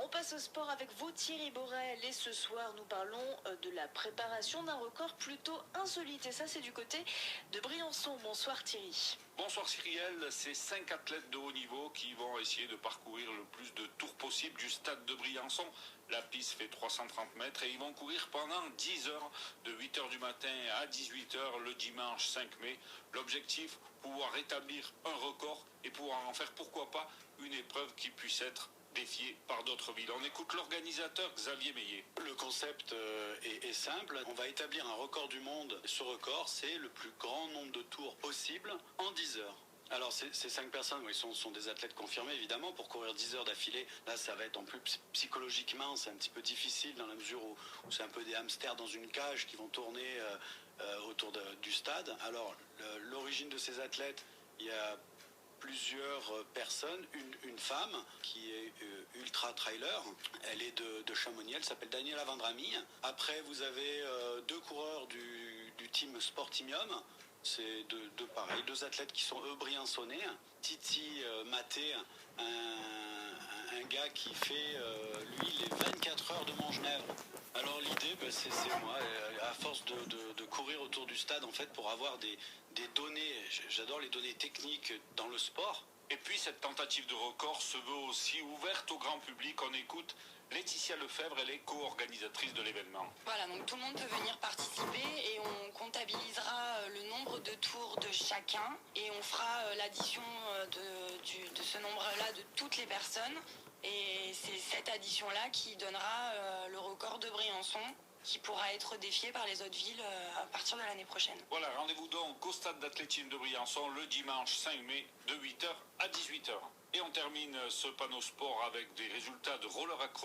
passe au sport avec vous, Thierry Borel. Et ce soir, nous parlons de la préparation d'un record plutôt insolite. Et ça, c'est du côté de Briançon. Bonsoir Thierry. Bonsoir Cyrielle, c'est 5 athlètes de haut niveau qui vont essayer de parcourir le plus de tours possible du stade de Briançon. La piste fait 330 mètres et ils vont courir pendant 10 heures, de 8 heures du matin à 18 heures le dimanche 5 mai. L'objectif, pouvoir établir un record et pouvoir en faire, pourquoi pas, une épreuve qui puisse être défiée par d'autres villes. On écoute l'organisateur Xavier Meillet. Le concept est simple. On va établir un record du monde. Ce record, c'est le plus grand nombre de tours possible en 10 heures. Alors ces 5 personnes, oui, sont des athlètes confirmés évidemment. Pour courir 10 heures d'affilée, là ça va être en plus psychologiquement, c'est un petit peu difficile dans la mesure où c'est un peu des hamsters dans une cage qui vont tourner autour du stade. Alors l'origine de ces athlètes, il y a plusieurs personnes, une femme qui est ultra trailer, elle est de Chamonix, elle s'appelle Daniela Vendramy. Après vous avez 2 coureurs du team Sportimium. C'est deux athlètes qui sont eux briançonnais. Titi Maté, un gars qui fait lui les 24 heures de Montgenèvre. Alors l'idée, c'est moi, à force de courir autour du stade en fait pour avoir des données, j'adore les données techniques dans le sport. Et puis cette tentative de record se veut aussi ouverte au grand public. On écoute Laetitia Lefebvre, elle est co-organisatrice de l'événement. Voilà, donc tout le monde peut venir participer et on comptabilisera le nombre de tours de chacun et on fera l'addition de ce nombre-là de toutes les personnes. Et c'est cette addition-là qui donnera le record de Briançon, qui pourra être défié par les autres villes à partir de l'année prochaine. Voilà, rendez-vous donc au stade d'athlétisme de Briançon le dimanche 5 mai de 8h à 18h. Et on termine ce panneau sport avec des résultats de roller acrobatique.